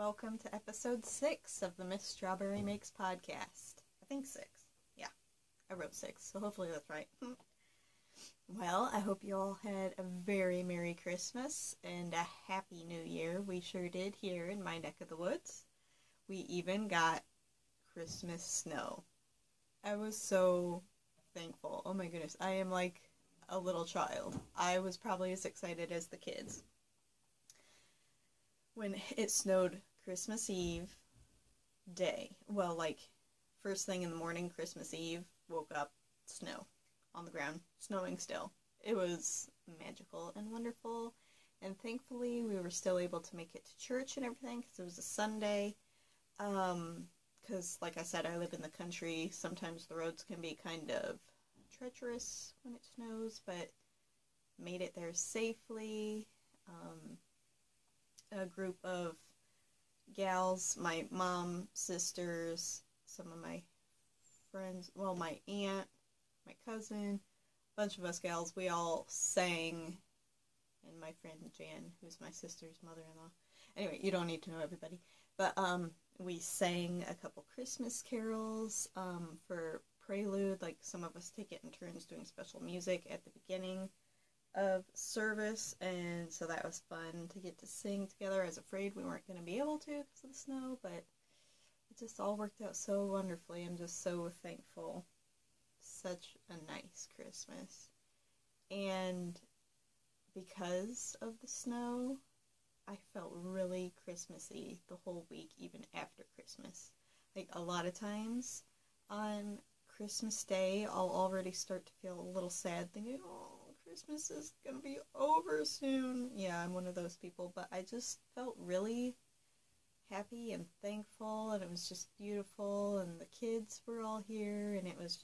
welcome to episode 6 of the Miss Strawberry Makes podcast. I think 6. Yeah, I wrote 6, so hopefully that's right. Well, I hope you all had a very Merry Christmas and a Happy New Year. We sure did here in my neck of the woods. We even got Christmas snow. I was so thankful. Oh my goodness, I am like a little child. I was probably as excited as the kids when it snowed Christmas Eve day. Well, like first thing in the morning, Christmas Eve, woke up, snow on the ground, snowing still. It was magical and wonderful, and thankfully we were still able to make it to church and everything because it was a Sunday. Because like I said, I live in the country. Sometimes the roads can be kind of treacherous when it snows, but made it there safely. A group of gals, my mom, sisters, some of my friends, well, my aunt, my cousin, a bunch of us gals, we all sang, and my friend Jan, who's my sister's mother-in-law. Anyway, you don't need to know everybody, but we sang a couple Christmas carols for prelude. Like, some of us take it in turns doing special music at the beginning of service, and so that was fun to get to sing together. I was afraid we weren't going to be able to because of the snow, but it just all worked out so wonderfully. I'm just so thankful. Such a nice Christmas. And because of the snow, I felt really Christmassy the whole week, even after Christmas. Like, a lot of times on Christmas Day, I'll already start to feel a little sad, thinking, oh, Christmas is gonna be over soon. Yeah, I'm one of those people, but I just felt really happy and thankful, and it was just beautiful, and the kids were all here, and it was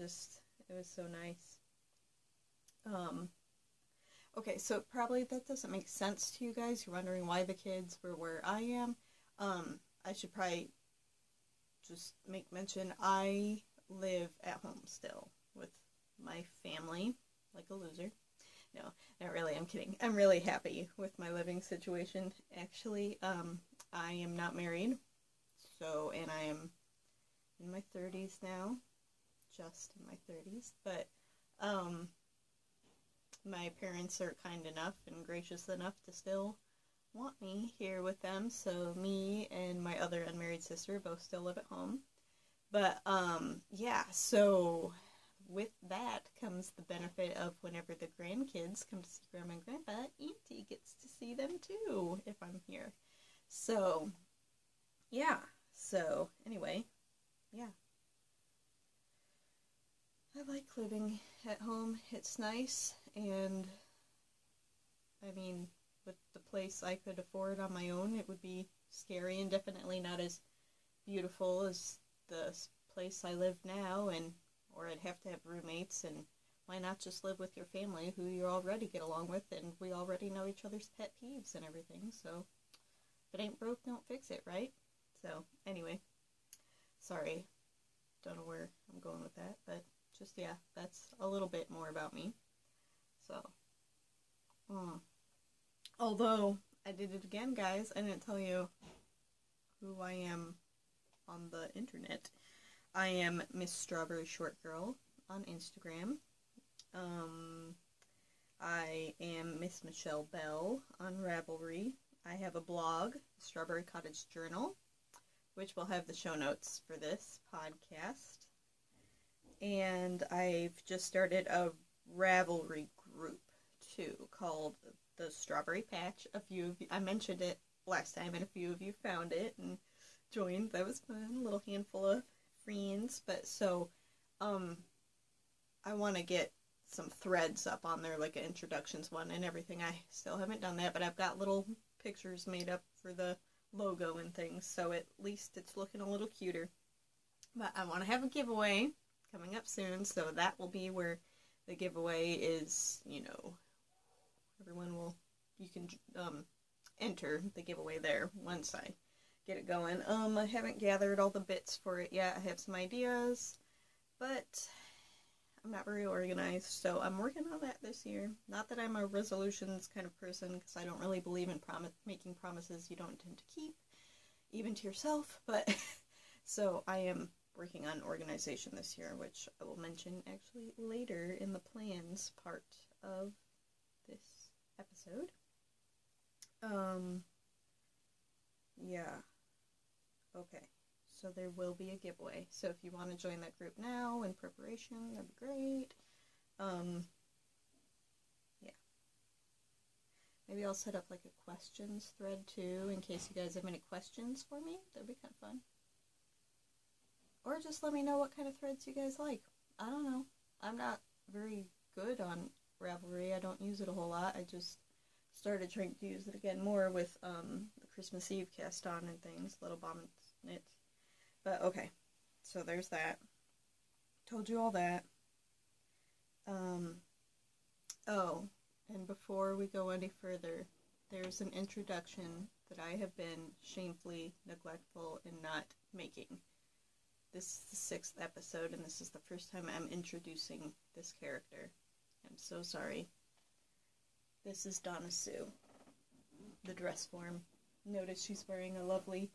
so nice. Okay, so probably that doesn't make sense to you guys. You're wondering why the kids were where I am. I should probably just make mention, I live at home still with my family, like a loser. No, not really, I'm kidding. I'm really happy with my living situation, actually. I am not married, and I am in my 30s now, just in my 30s, but, my parents are kind enough and gracious enough to still want me here with them, so me and my other unmarried sister both still live at home. But, yeah, so with that comes the benefit of whenever the grandkids come to see Grandma and Grandpa, Auntie gets to see them too if I'm here. So, yeah. So, anyway, yeah. I like living at home. It's nice, and I mean, with the place I could afford on my own, it would be scary and definitely not as beautiful as the place I live now, or I'd have to have roommates, and why not just live with your family who you already get along with, and we already know each other's pet peeves and everything, so if it ain't broke, don't fix it, right? So, anyway, sorry, don't know where I'm going with that, but just, yeah, that's a little bit more about me. So, although I did it again, guys, I didn't tell you who I am on the internet. I am Miss Strawberry Shortgirl on Instagram. I am Miss Michelle Bell on Ravelry. I have a blog, Strawberry Cottage Journal, which will have the show notes for this podcast. And I've just started a Ravelry group, too, called the Strawberry Patch. A few of you, I mentioned it last time, and a few of you found it and joined. That was fun. A little handful of friends. But so, I want to get some threads up on there, like an introductions one and everything. I still haven't done that, but I've got little pictures made up for the logo and things, so at least it's looking a little cuter. But I want to have a giveaway coming up soon, so that will be where the giveaway is, you can enter the giveaway there once I get it going. I haven't gathered all the bits for it yet. I have some ideas, but I'm not very organized, so I'm working on that this year. Not that I'm a resolutions kind of person, because I don't really believe in making promises you don't intend to keep. even to yourself, but so I am working on organization this year, which I will mention actually later in the plans part of this episode. Yeah. Okay. So there will be a giveaway. So if you want to join that group now in preparation, that'd be great. Yeah. Maybe I'll set up like a questions thread too, in case you guys have any questions for me. That'd be kind of fun. Or just let me know what kind of threads you guys like. I don't know. I'm not very good on Ravelry. I don't use it a whole lot. I just started trying to use it again more with the Christmas Eve cast on and things. Little Bomb Knits. But okay. So there's that. Told you all that. Oh, and before we go any further, there's an introduction that I have been shamefully neglectful in not making. This is the 6th episode, and this is the first time I'm introducing this character. I'm so sorry. This is Donna Sue, the dress form. Notice she's wearing a lovely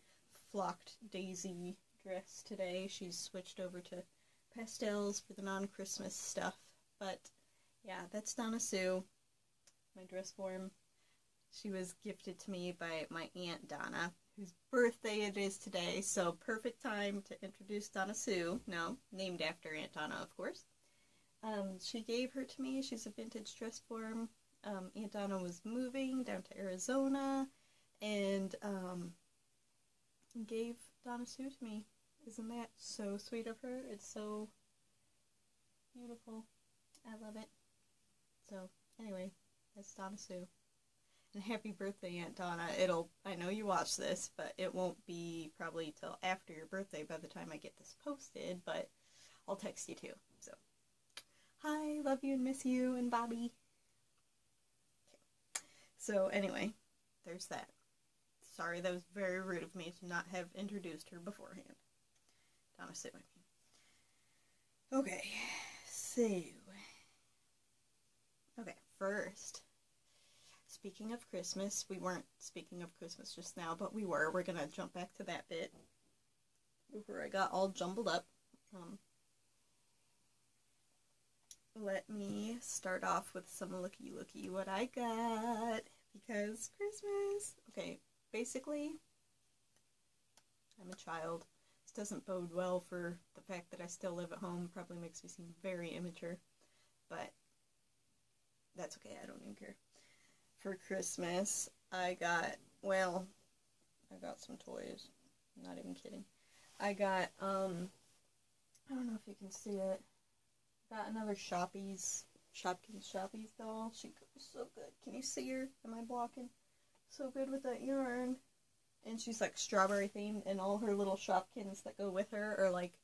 flocked daisy dress today. She's switched over to pastels for the non-Christmas stuff. But, yeah, that's Donna Sue, my dress form. She was gifted to me by my Aunt Donna, whose birthday it is today, so perfect time to introduce Donna Sue. No, named after Aunt Donna, of course. She gave her to me. She's a vintage dress form. Aunt Donna was moving down to Arizona, and gave Donna Sue to me. Isn't that so sweet of her? It's so beautiful. I love it. So, anyway, that's Donna Sue. And happy birthday, Aunt Donna. I know you watch this, but it won't be probably till after your birthday by the time I get this posted, but I'll text you too. So, hi, love you and miss you, and Bobby. Okay. So, anyway, there's that. Sorry, that was very rude of me to not have introduced her beforehand. Donna Sue, I mean. Okay, so. Okay, first. Speaking of Christmas, we weren't speaking of Christmas just now, but we were. We're going to jump back to that bit before I got all jumbled up. Let me start off with some looky what I got, because Christmas. Okay, basically, I'm a child. This doesn't bode well for the fact that I still live at home. Probably makes me seem very immature, but that's okay. I don't even care. For Christmas, I got some toys. I'm not even kidding. I got, I don't know if you can see it. Got another Shopkins doll. She was so good. Can you see her? Am I blocking? So good with that yarn. And she's like strawberry themed, and all her little Shopkins that go with her are like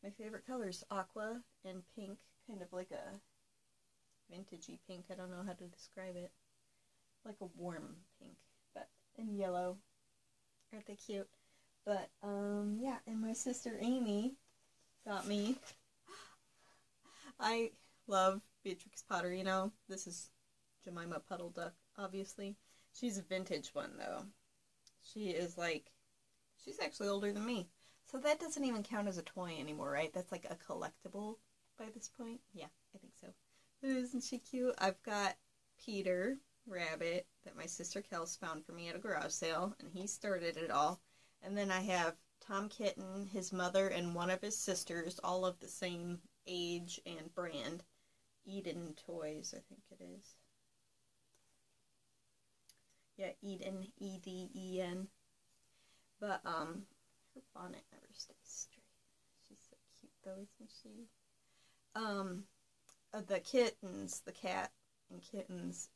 my favorite colors, aqua and pink, kind of like a vintagey pink. I don't know how to describe it. Like a warm pink, but in yellow. Aren't they cute? But yeah, and my sister Amy got me. I love Beatrix Potter, you know. This is Jemima Puddle Duck, obviously. She's a vintage one though. She's actually older than me. So that doesn't even count as a toy anymore, right? That's like a collectible by this point. Yeah, I think so. But isn't she cute? I've got Peter Rabbit that my sister Kels found for me at a garage sale, and he started it all. And then I have Tom Kitten, his mother, and one of his sisters, all of the same age and brand. Eden Toys, I think it is. Yeah, Eden, E-D-E-N. But, her bonnet never stays straight. She's so cute, though, isn't she? The kittens, the cat and kittens,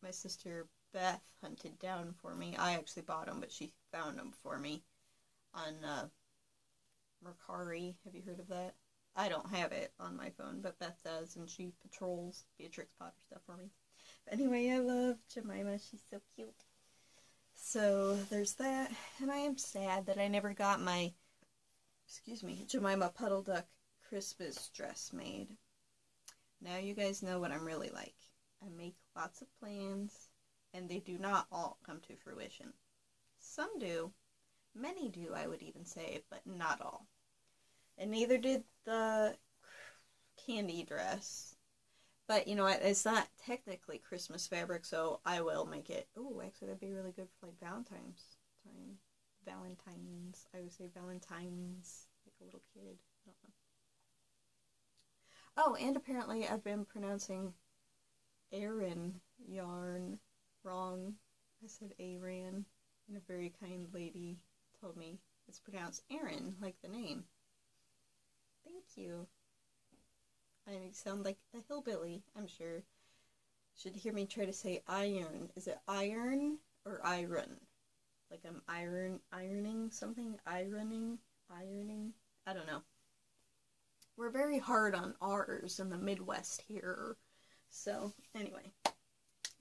my sister Beth hunted down for me. I actually bought them, but she found them for me on Mercari. Have you heard of that? I don't have it on my phone, but Beth does, and she patrols Beatrix Potter stuff for me. But anyway, I love Jemima. She's so cute. So there's that, and I am sad that I never got my, Jemima Puddle Duck Christmas dress made. Now you guys know what I'm really like. I make lots of plans, and they do not all come to fruition. Some do, Many do, I would even say, but not all. And neither did the candy dress. But, you know what, it's not technically Christmas fabric, so I will make it. Oh, actually, that'd be really good for, like, Valentine's time. Valentines. I would say Valentines, like a little kid. I don't know. Oh, and apparently I've been pronouncing Aran yarn wrong. I said Aran, and a very kind lady told me it's pronounced Aaron, like the name. Thank you. I sound like a hillbilly, I'm sure. Should hear me try to say iron. Is it iron or iron? Like I'm ironing something? Ironing? I don't know. We're very hard on R's in the Midwest here. So, anyway,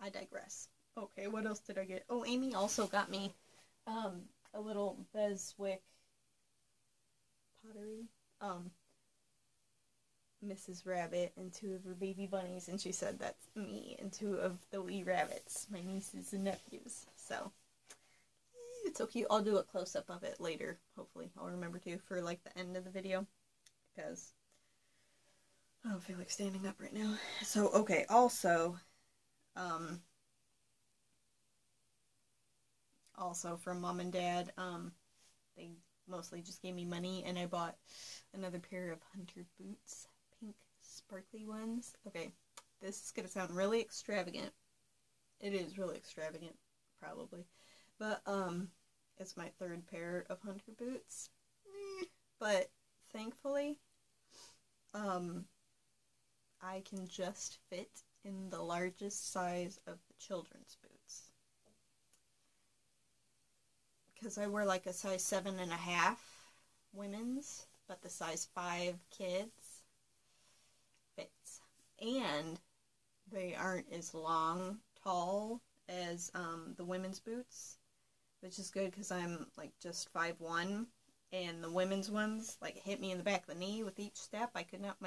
I digress. Okay, what else did I get? Oh, Amy also got me a little Beswick pottery. Mrs. Rabbit and 2 of her baby bunnies, and she said that's me and 2 of the wee rabbits, my nieces and nephews. So, it's so cute. I'll do a close-up of it later, hopefully. I'll remember to for, like, the end of the video, because I don't feel like standing up right now. So, okay, also from Mom and Dad, they mostly just gave me money, and I bought another pair of hunter boots, pink sparkly ones. Okay, this is gonna sound really extravagant. It is really extravagant, probably, but it's my 3rd pair of hunter boots. But thankfully, I can just fit in the largest size of the children's boots. Because I wear like a size 7.5 women's, but the size 5 kids fits. And they aren't as tall as the women's boots, which is good because I'm like just 5'1", and the women's ones like hit me in the back of the knee with each step. I could not. 2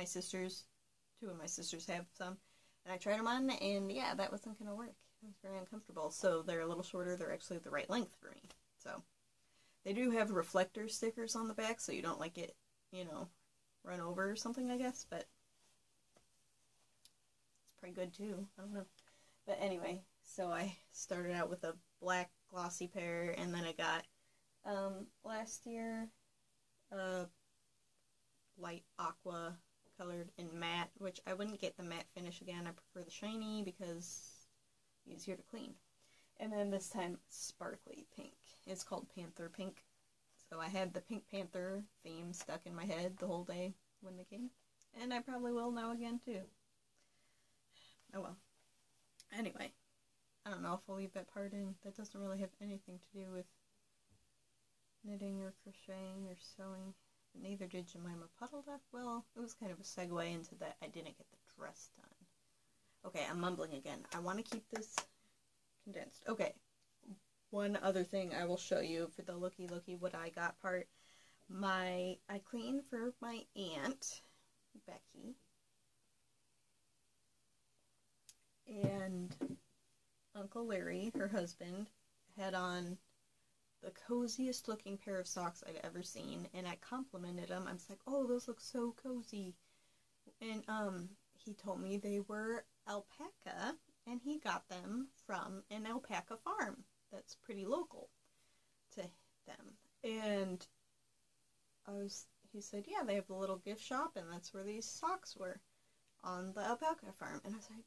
of my sisters have some, and I tried them on, and yeah, that wasn't going to work. It was very uncomfortable. So they're a little shorter. They're actually the right length for me. So they do have reflector stickers on the back, so you don't like it, you know, run over or something, I guess, but it's pretty good too. I don't know. But anyway, so I started out with a black glossy pair, and then I got last year light aqua colored in matte, which I wouldn't get the matte finish again. I prefer the shiny because it's easier to clean. And then this time sparkly pink. It's called Panther Pink. So I had the Pink Panther theme stuck in my head the whole day when they came. And I probably will now again too. Oh well. Anyway, I don't know if I'll leave that part in. That doesn't really have anything to do with knitting or crocheting or sewing. But neither did Jemima Puddle Duck. Well, it was kind of a segue into that I didn't get the dress done. Okay, I'm mumbling again. I want to keep this condensed. Okay, one other thing I will show you for the looky what I got part. I cleaned for my aunt, Becky, and Uncle Larry, her husband, had on the coziest looking pair of socks I'd ever seen, and I complimented him. I was like, oh, those look so cozy. And he told me they were alpaca, and he got them from an alpaca farm that's pretty local to them. And he said, yeah, they have a little gift shop, and that's where these socks were, on the alpaca farm. And I was like,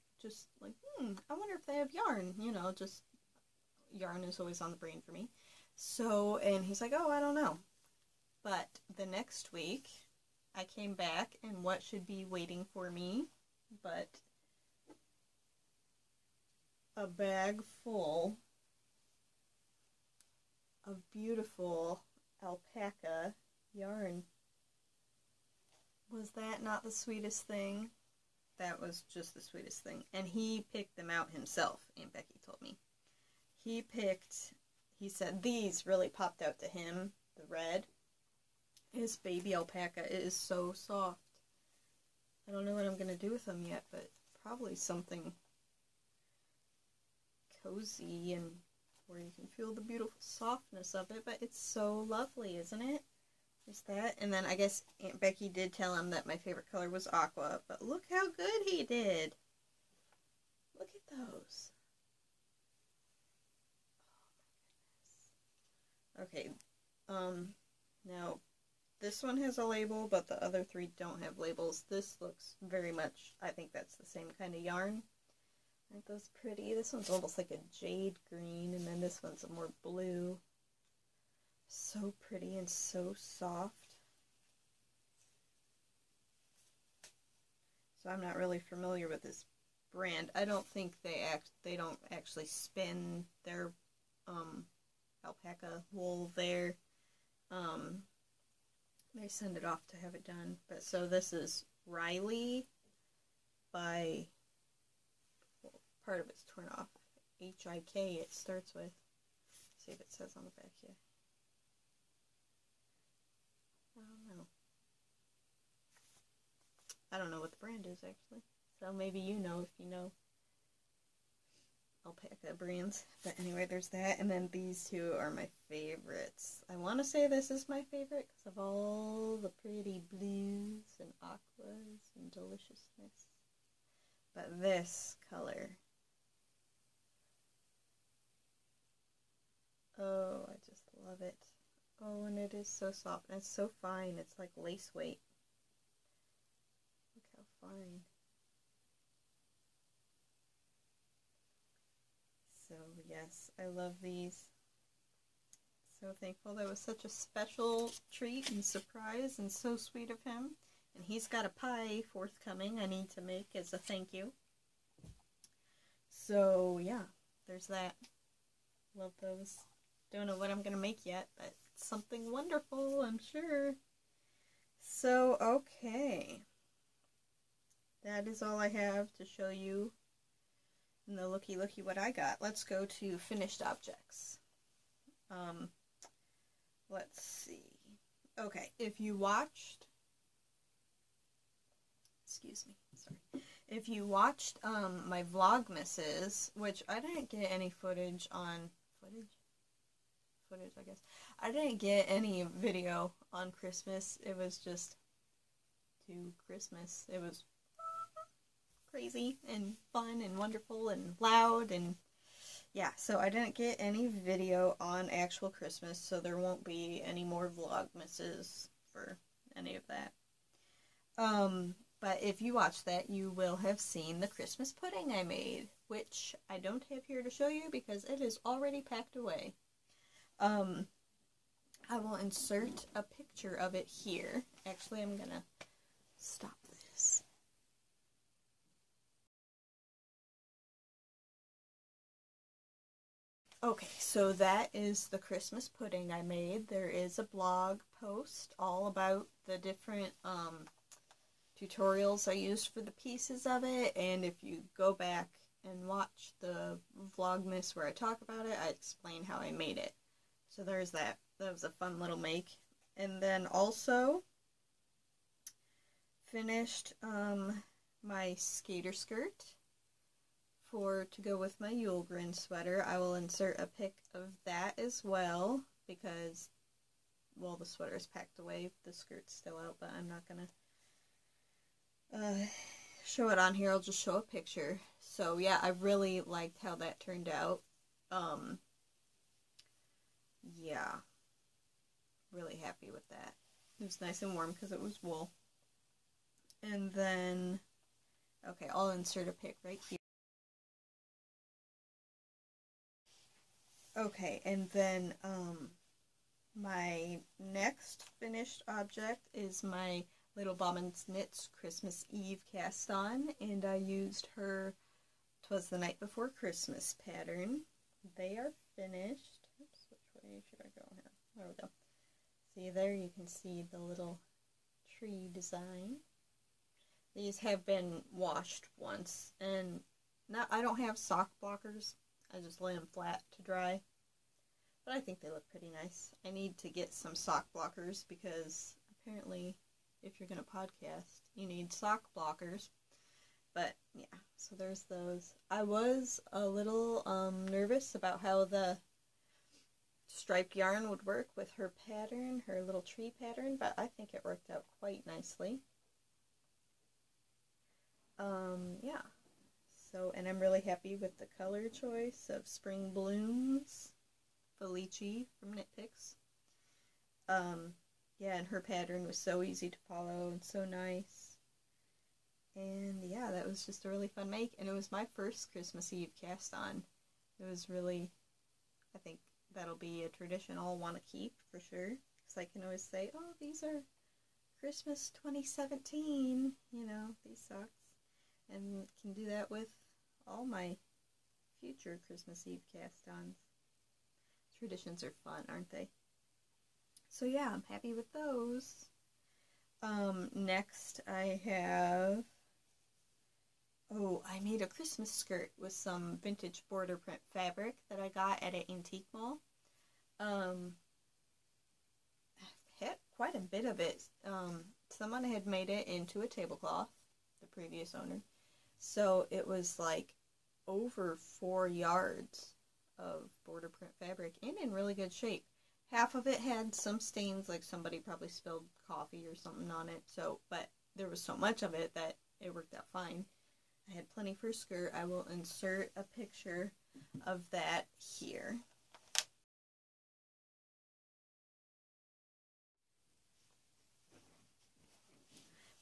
I wonder if they have yarn. You know, just yarn is always on the brain for me. So, and he's like, oh, I don't know. But the next week, I came back, and what should be waiting for me but a bag full of beautiful alpaca yarn. Was that not the sweetest thing? That was just the sweetest thing. And he picked them out himself, Aunt Becky told me. He said these really popped out to him, the red. His baby alpaca is so soft. I don't know what I'm going to do with them yet, but probably something cozy and where you can feel the beautiful softness of it, but it's so lovely, isn't it? There's that. And then I guess Aunt Becky did tell him that my favorite color was aqua, but look how good he did. Look at those. Oh my goodness. Okay, now this one has a label, but the other three don't have labels. This looks very much, I think that's the same kind of yarn. Aren't those pretty? This one's almost like a jade green, and then this one's a more blue. So pretty and so soft. So I'm not really familiar with this brand. I don't think they don't actually spin their alpaca wool there. They send it off to have it done. But so this is Riley by, well, part of it's torn off. H-I-K it starts with. Let's see if it says on the back here. I don't know what the brand is, actually. So maybe you know if you know alpaca brands. But anyway, there's that. And then these two are my favorites. I want to say this is my favorite because of all the pretty blues and aquas and deliciousness. But this color. Oh, I just love it. Oh, and it is so soft, and it's so fine. It's like lace weight. Look how fine. So, yes, I love these. So thankful. That was such a special treat and surprise, and so sweet of him. And he's got a pie forthcoming I need to make as a thank you. So, yeah, there's that. Love those. Don't know what I'm going to make yet, but something wonderful, I'm sure. So, okay. That is all I have to show you in the looky what I got. Let's go to finished objects. Let's see. Okay, if you watched, excuse me, sorry. If you watched my Vlogmases, which I didn't get any footage on, I guess. I didn't get any video on Christmas. It was just to Christmas. It was crazy and fun and wonderful and loud and yeah, so I didn't get any video on actual Christmas, so there won't be any more Vlogmases for any of that. But if you watch that, you will have seen the Christmas pudding I made, which I don't have here to show you because it is already packed away. I will insert a picture of it here. Actually, I'm gonna stop this. Okay, so that is the Christmas pudding I made. There is a blog post all about the different tutorials I used for the pieces of it, and if you go back and watch the Vlogmas where I talk about it, I explain how I made it. So there's that. That was a fun little make. And then also finished my skater skirt to go with my Yulgren sweater. I will insert a pic of that as well because, well, the sweater is packed away. The skirt's still out, but I'm not gonna show it on here. I'll just show a picture. So yeah, I really liked how that turned out. Yeah, really happy with that. It was nice and warm because it was wool. And then, okay, I'll insert a pic right here. Okay, and then my next finished object is my Little Bobbins Knits Christmas Eve cast on, and I used her 'Twas the Night Before Christmas pattern. They are finished. Oops, which way should I go here? There we go. See there, you can see the little tree design. These have been washed once, and now I don't have sock blockers. I just lay them flat to dry. But I think they look pretty nice. I need to get some sock blockers because apparently if you're going to podcast, you need sock blockers. But yeah, so there's those. I was a little nervous about how the striped yarn would work with her pattern, her little tree pattern, but I think it worked out quite nicely. Yeah. So, and I'm really happy with the color choice of Spring Blooms, Felici from Knit Picks. Yeah, and her pattern was so easy to follow and so nice. And yeah, that was just a really fun make, and it was my first Christmas Eve cast on. It was really, I think that'll be a tradition I'll want to keep for sure, because I can always say, oh, these are Christmas 2017, you know, these socks, and can do that with all my future Christmas Eve cast-ons. Traditions are fun, aren't they? So yeah, I'm happy with those. Next I have, I made a Christmas skirt with some vintage border print fabric that I got at an antique mall. I've had quite a bit of it. Someone had made it into a tablecloth, the previous owner. So it was like over 4 yards of border print fabric and in really good shape. Half of it had some stains, like somebody probably spilled coffee or something on it. So, but there was so much of it that it worked out fine. I had plenty for a skirt. I will insert a picture of that here.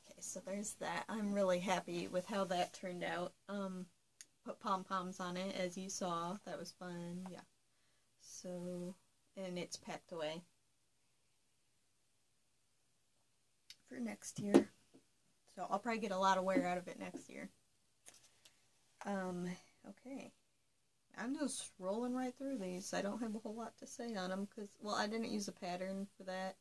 Okay, so there's that. I'm really happy with how that turned out. Put pom-poms on it, as you saw. That was fun. Yeah. So, and it's packed away for next year. So I'll probably get a lot of wear out of it next year. Okay. I'm just rolling right through these. I don't have a whole lot to say on them because, well, I didn't use a pattern for that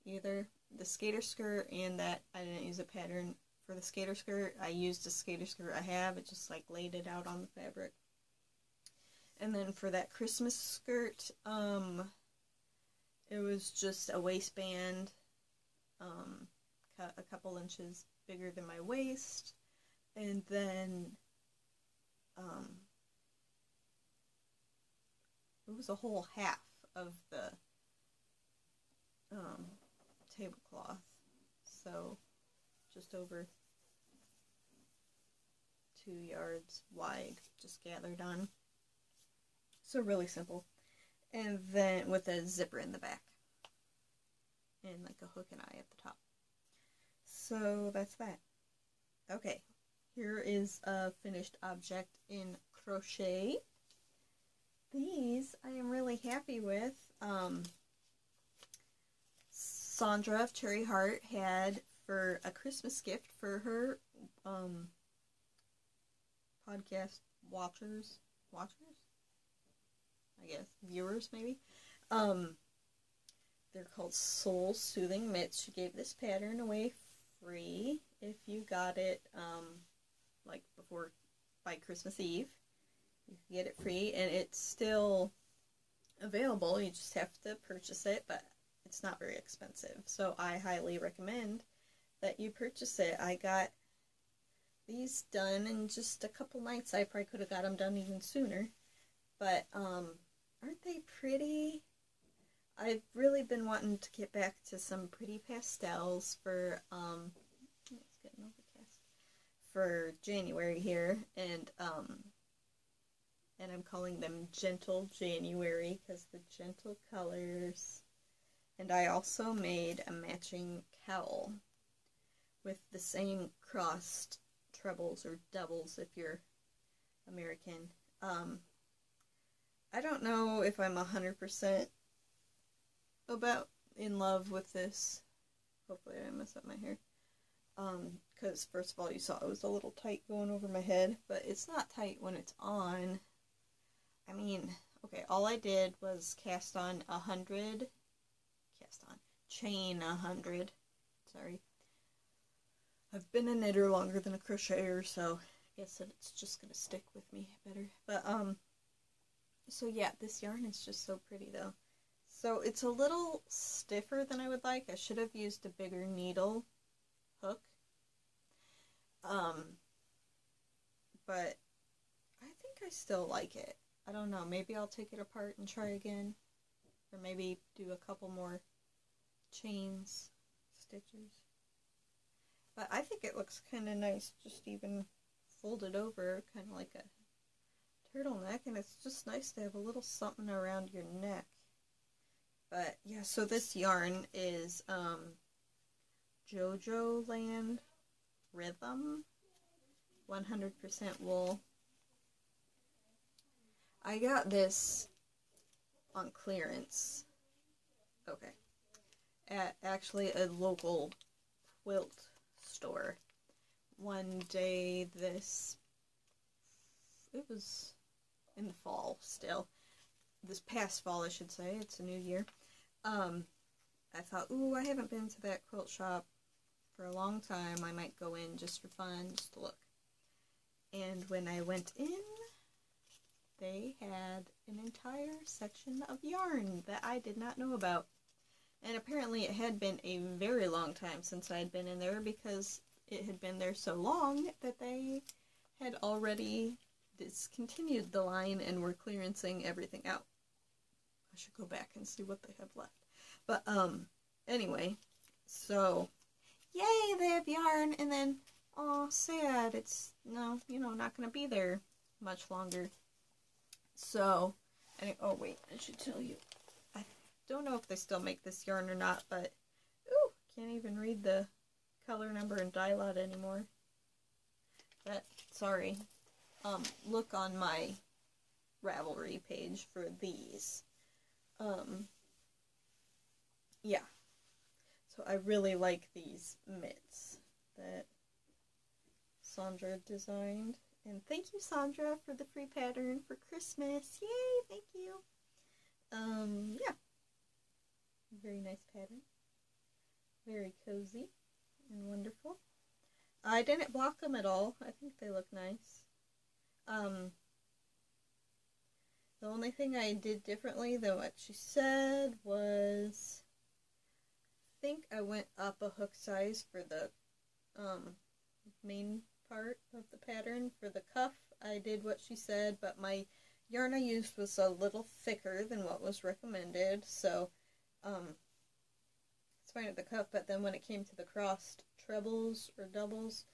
either. The skater skirt and that, I didn't use a pattern for the skater skirt. I used a skater skirt I have. It just like laid it out on the fabric. And then for that Christmas skirt, it was just a waistband, cut a couple inches bigger than my waist, and then it was a whole half of the tablecloth, so just over 2 yards wide, just gathered on. So really simple. And then with a zipper in the back and like a hook and eye at the top. So that's that. Okay, here is a finished object in crochet. These I am really happy with. Sandra of Cherry Heart had for a Christmas gift for her podcast watchers, I guess, viewers maybe. They're called Soul Soothing Mitts. She gave this pattern away free if you got it like before by Christmas Eve. You can get it free, and it's still available. You just have to purchase it, but it's not very expensive. So I highly recommend that you purchase it. I got these done in just a couple nights. I probably could have got them done even sooner. But aren't they pretty? I've really been wanting to get back to some pretty pastels for it's getting overcast, for January here, and I'm calling them Gentle January because the gentle colors. And I also made a matching cowl with the same crossed trebles or doubles if you're American. I don't know if I'm 100% in love with this. Hopefully I didn't mess up my hair. Because first of all, you saw it was a little tight going over my head, but it's not tight when it's on. I mean, okay, all I did was chain 100. Sorry. I've been a knitter longer than a crocheter, so I guess that it's just gonna stick with me better. But, so yeah, this yarn is just so pretty though. So it's a little stiffer than I would like. I should have used a bigger needle hook. But I think I still like it. I don't know, maybe I'll take it apart and try again. or maybe do a couple more chains, stitches. But I think it looks kind of nice, just even folded over, kind of like a turtleneck, and it's just nice to have a little something around your neck. But yeah, so this yarn is JoJo Land Rhythm, 100% wool. I got this on clearance, okay, at actually a local quilt store. One day it was in the fall still, this past fall I should say, it's a new year. I thought, ooh, I haven't been to that quilt shop for a long time, I might go in just for fun, just to look. And when I went in, they had an entire section of yarn that I did not know about. And apparently it had been a very long time since I had been in there, because it had been there so long that they had already discontinued the line and were clearancing everything out. I should go back and see what they have left. But anyway, so yay, they have yarn, and then oh, sad, it's not gonna be there much longer. So, oh wait, I should tell you, I don't know if they still make this yarn or not, but ooh, can't even read the color number and dye lot anymore. But sorry, look on my Ravelry page for these. Yeah, so I really like these mitts that Sandra designed. And thank you, Sandra, for the free pattern for Christmas. Yay, thank you. Yeah. Very nice pattern. Very cozy and wonderful. I didn't block them at all. I think they look nice. The only thing I did differently than what she said was, I think I went up a hook size for the main part of the pattern. For the cuff, I did what she said, but my yarn I used was a little thicker than what was recommended, so it's fine at the cuff. But then when it came to the crossed trebles or doubles,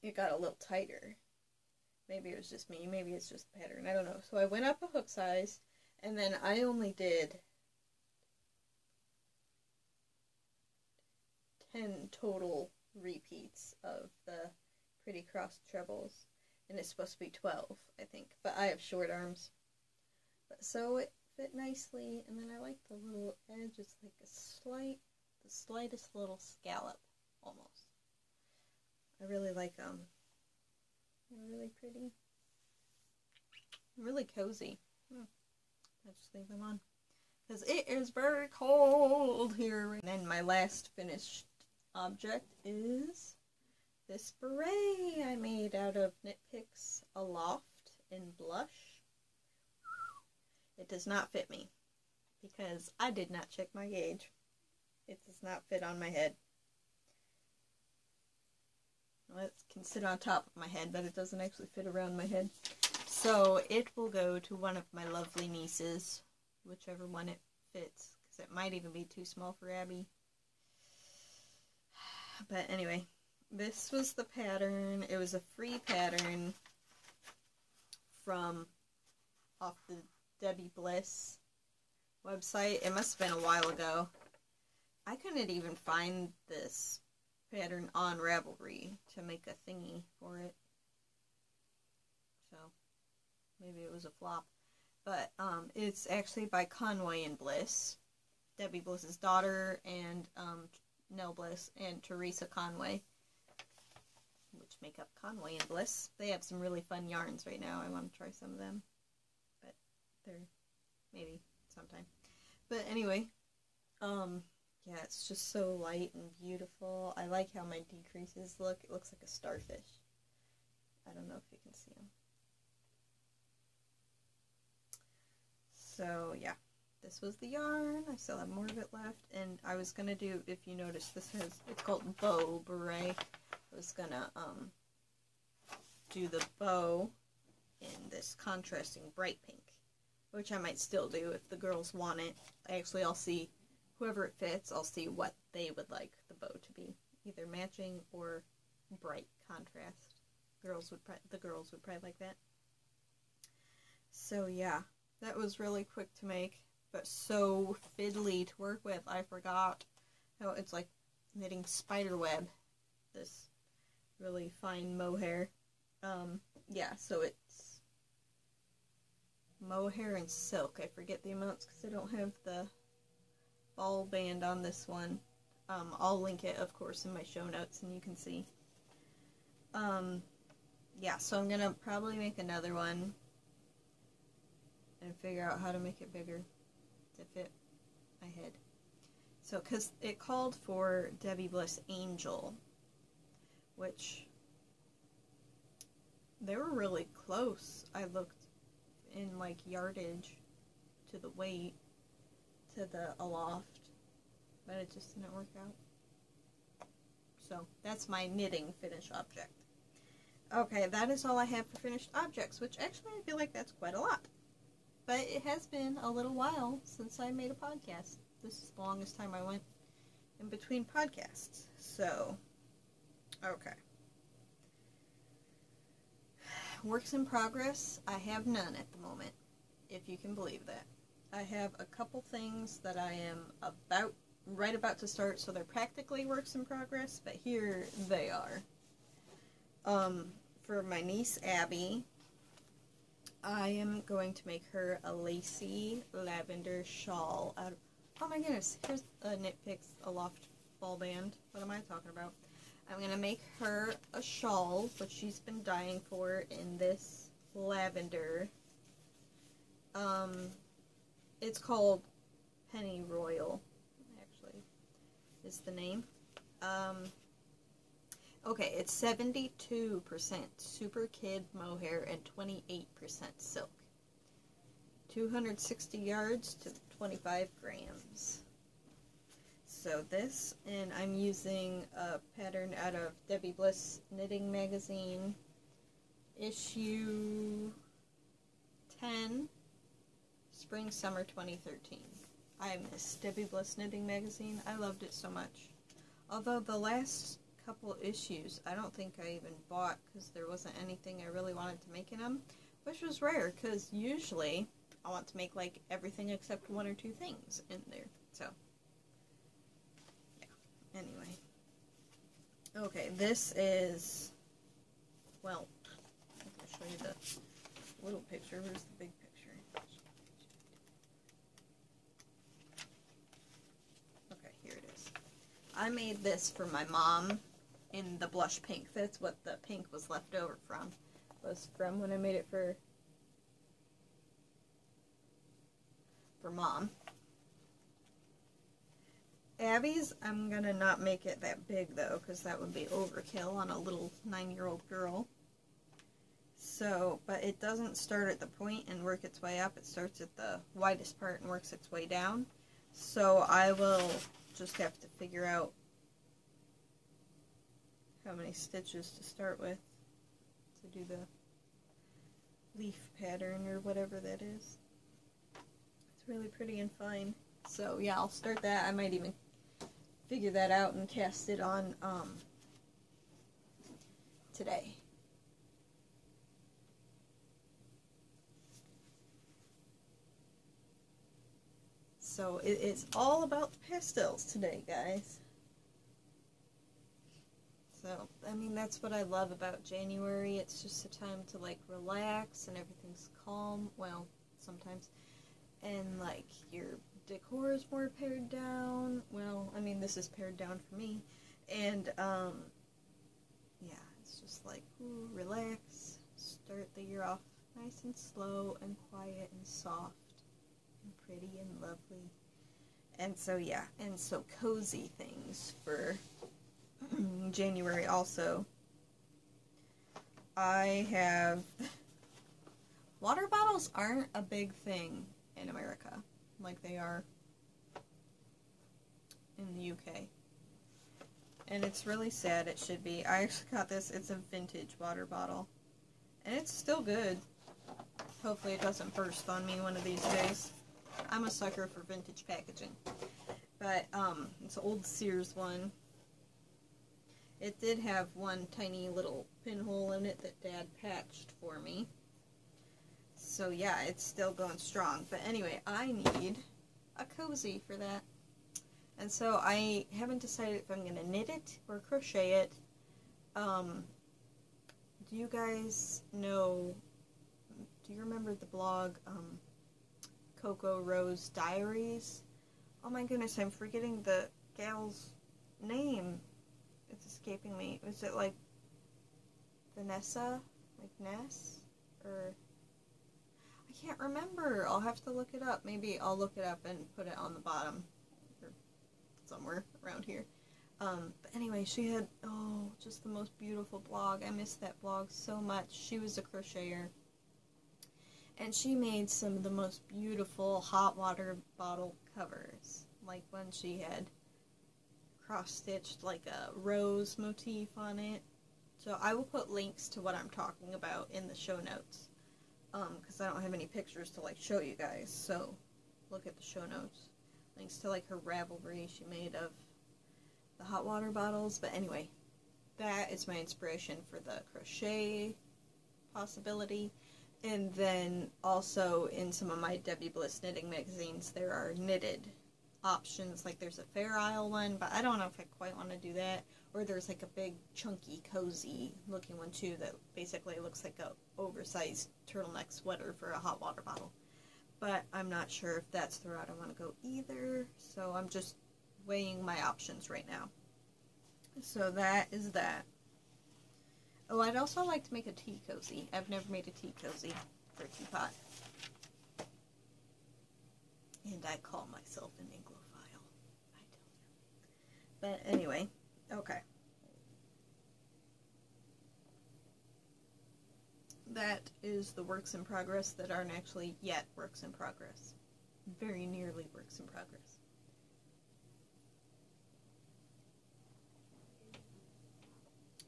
it got a little tighter. Maybe it was just me, maybe it's just the pattern, I don't know. So I went up a hook size, and then I only did 10 total repeats of the pretty crossed trebles, and it's supposed to be 12, I think, but I have short arms. But so it fit nicely, and then I like the little edge. It's like the slightest little scallop, almost. I really like them. They're really pretty. Really cozy. I just leave them on, because it is very cold here. And then my last finished object is this beret I made out of Knit Picks Aloft in Blush. It does not fit me, because I did not check my gauge. It does not fit on my head. Well, it can sit on top of my head, but it doesn't actually fit around my head. So it will go to one of my lovely nieces, whichever one it fits, because it might even be too small for Abby. But anyway, this was the pattern. It was a free pattern from off the Debbie Bliss website. It must have been a while ago. I couldn't even find this pattern on Ravelry to make a thingy for it. So maybe it was a flop. But it's actually by Conway and Bliss, Debbie Bliss's daughter, and Nell Bliss and Teresa Conway, which make up Conway and Bliss. They have some really fun yarns right now. I want to try some of them, but they're maybe sometime. But anyway, yeah, it's just so light and beautiful. I like how my decreases look. It looks like a starfish. I don't know if you can see them. So yeah, this was the yarn. I still have more of it left, and I was gonna do, if you notice, it's called Bow Beret. I was gonna do the bow in this contrasting bright pink, which I might still do if the girls want it. Actually, I'll see whoever it fits, I'll see what they would like the bow to be. Either matching or bright contrast. The girls would probably like that. So yeah, that was really quick to make, but so fiddly to work with. I forgot how it's like knitting spider web. This really fine mohair. Yeah, so it's mohair and silk. I forget the amounts because I don't have the ball band on this one. I'll link it, of course, in my show notes, and you can see. Yeah, so I'm gonna probably make another one and figure out how to make it bigger to fit my head. So, because it called for Debbie Bliss Angel, which they were really close. I looked in like yardage to the weight, to the aloft, but it just didn't work out. So that's my knitting finished object. Okay, that is all I have for finished objects, which actually I feel like that's quite a lot. But it has been a little while since I made a podcast. This is the longest time I went in between podcasts. So, okay. Works in progress, I have none at the moment, if you can believe that. I have a couple things that I am right about to start, so they're practically works in progress, but here they are. For my niece Abby, I am going to make her a lacy lavender shawl out of, oh my goodness, here's a Knit Picks Aloft ball band. What am I talking about? I'm going to make her a shawl, which she's been dying for, in this lavender. It's called Penny Royal, actually, is the name. Okay, it's 72% super kid mohair and 28% silk. 260 yards to 25 grams. So this, and I'm using a pattern out of Debbie Bliss Knitting Magazine, issue 10, Spring Summer 2013. I miss Debbie Bliss Knitting Magazine. I loved it so much. Although the last couple issues I don't think I even bought because there wasn't anything I really wanted to make in them, which was rare because usually I want to make like everything except one or two things in there. So yeah, anyway. Okay, this is, well, I'm going to show you the little picture. Where's the big picture? Okay, here it is. I made this for my mom in the blush pink. That's what the pink was left over from. Was from when I made it for mom. Abby's, I'm gonna not make it that big though, because that would be overkill on a little 9-year-old girl. So, but it doesn't start at the point and work its way up. It starts at the widest part and works its way down. So I will just have to figure out how many stitches to start with to do the leaf pattern or whatever that is. It's really pretty and fine. So yeah, I'll start that. I might even figure that out and cast it on today. So it is all about the pastels today, guys. So, I mean, that's what I love about January. It's just a time to, like, relax and everything's calm. Well, sometimes. And, like, your decor is more pared down. Well, I mean, this is pared down for me. And, yeah, it's just like, ooh, relax. Start the year off nice and slow and quiet and soft and pretty and lovely. And so, yeah, and so cozy things for January also. I have, water bottles aren't a big thing in America like they are in the UK. And it's really sad. It should be. I actually got this. It's a vintage water bottle. And it's still good. Hopefully it doesn't burst on me one of these days. I'm a sucker for vintage packaging. But, it's an old Sears one. It did have one tiny little pinhole in it that Dad patched for me. So yeah, it's still going strong. But anyway, I need a cozy for that. And so I haven't decided if I'm going to knit it or crochet it. Do you guys know, do you remember the blog, Coco Rose Diaries? Oh my goodness, I'm forgetting the gal's name. It's escaping me. Was it like Vanessa? Like Ness? Or I can't remember. I'll have to look it up. Maybe I'll look it up and put it on the bottom. Or somewhere around here. But anyway, she had, oh, just the most beautiful blog. I miss that blog so much. She was a crocheter. And she made some of the most beautiful hot water bottle covers. Like when she had cross-stitched like a rose motif on it. So I will put links to what I'm talking about in the show notes. Because I don't have any pictures to like show you guys. So look at the show notes. Links to like her Ravelry she made of the hot water bottles. But anyway, that is my inspiration for the crochet possibility. And then also in some of my Debbie Bliss knitting magazines there are knitted options. Like there's a Fair Isle one, but I don't know if I quite want to do that. Or there's like a big chunky cozy looking one too that basically looks like a oversized turtleneck sweater for a hot water bottle. But I'm not sure if that's the route I want to go either. So I'm just weighing my options right now. So that is that. Oh, I'd also like to make a tea cozy. I've never made a tea cozy for a teapot. And I call myself an Anglophile. I don't know. But anyway, okay. That is the works in progress that aren't actually yet works in progress. Very nearly works in progress.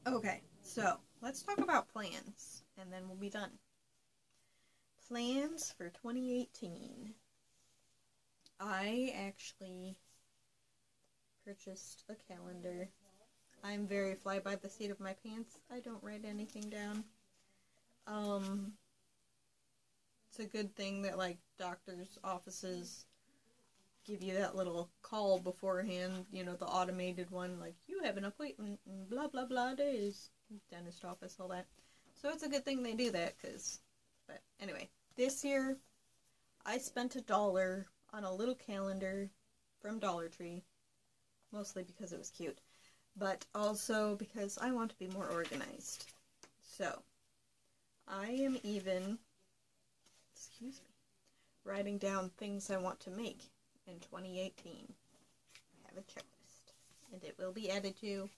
Okay, so let's talk about plans, and then we'll be done. Plans for 2018. I actually purchased a calendar. I'm very fly by the seat of my pants. I don't write anything down. It's a good thing that, like, doctors' offices give you that little call beforehand, you know, the automated one, like, you have an appointment in blah, blah, blah days. Dentist office, all that. So it's a good thing they do that, but anyway, this year, I spent $1 on a little calendar from Dollar Tree, mostly because it was cute, but also because I want to be more organized. So, I am even, writing down things I want to make in 2018. I have a checklist, and it will be added to.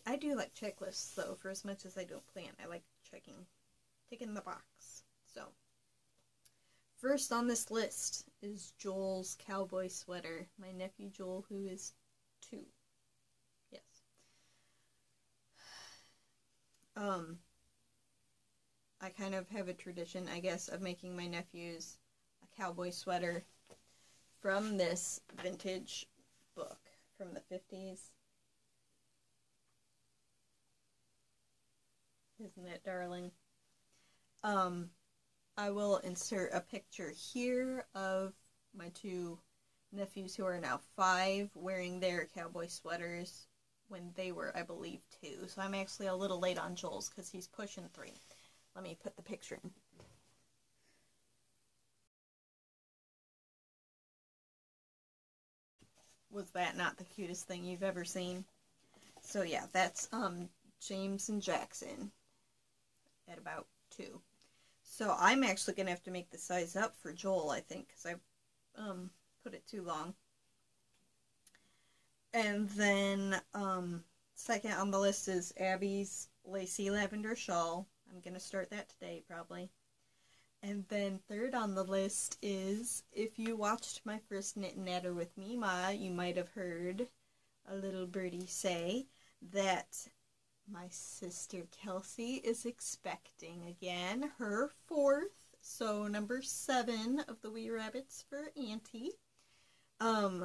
I do like checklists, though, for as much as I don't plan. I like ticking the box. So, first on this list is Joel's cowboy sweater. My nephew Joel, who is 2. Yes. I kind of have a tradition, I guess, of making my nephews a cowboy sweater from this vintage book from the 50s. Isn't it darling? I will insert a picture here of my 2 nephews who are now 5 wearing their cowboy sweaters when they were, I believe, 2. So I'm actually a little late on Joel's because he's pushing 3. Let me put the picture in. Was that not the cutest thing you've ever seen? So yeah, that's James and Jackson at about 2. So I'm actually going to have to make the size up for Joel, I think, because I put it too long. And then second on the list is Abby's lacy lavender shawl. I'm going to start that today, probably. And then third on the list is, if you watched my first Knit and Natter with Mima, you might have heard a little birdie say that my sister Kelsey is expecting again her 4th So number 7 of the Wee Rabbits for Auntie.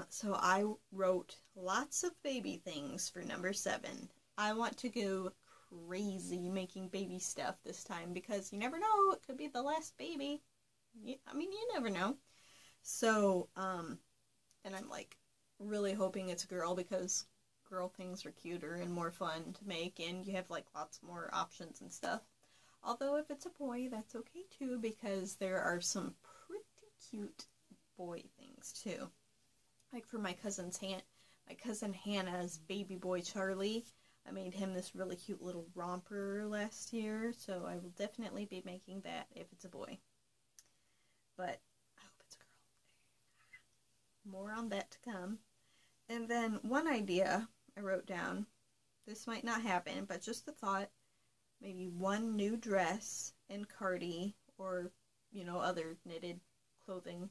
So I wrote lots of baby things for number 7. I want to go crazy making baby stuff this time because you never know, it could be the last baby. I mean, you never know. So, and I'm like really hoping it's a girl because girl things are cuter and more fun to make, and you have like lots more options and stuff. Although if it's a boy, that's okay too, because there are some pretty cute boy things too. Like for my cousin Hannah's baby boy Charlie, I made him this really cute little romper last year, so I will definitely be making that if it's a boy. But I hope it's a girl. More on that to come. And then one idea I wrote down, this might not happen, but just a thought, maybe one new dress and cardi or, other knitted clothing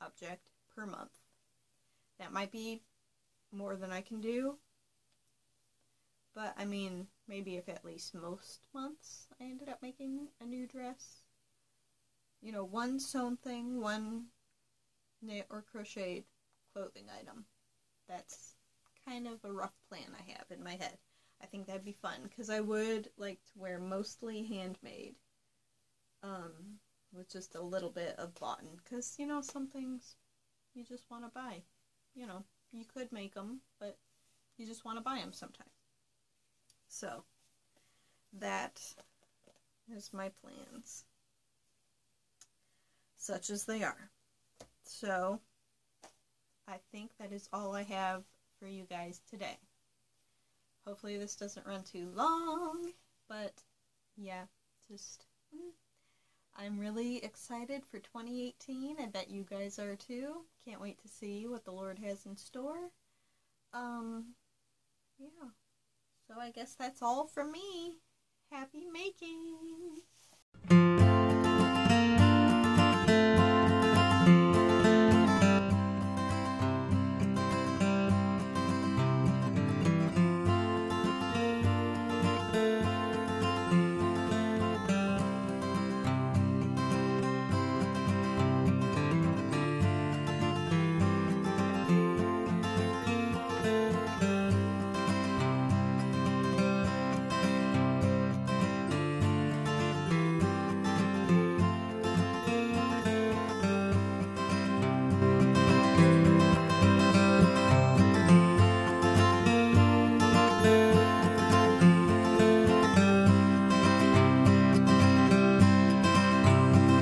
object per month. That might be more than I can do, but I mean, maybe if at least most months I ended up making a new dress. One sewn thing, one knit or crocheted clothing item. That's kind of a rough plan I have in my head. I think that'd be fun, because I would like to wear mostly handmade, with just a little bit of bought, because, some things you just want to buy. You could make them, but you just want to buy them sometime. So, that is my plans, such as they are. So, I think that is all I have for you guys today. Hopefully this doesn't run too long, but yeah, I'm really excited for 2018. I bet you guys are too. Can't wait to see what the Lord has in store. Yeah. So I guess that's all from me. Happy making!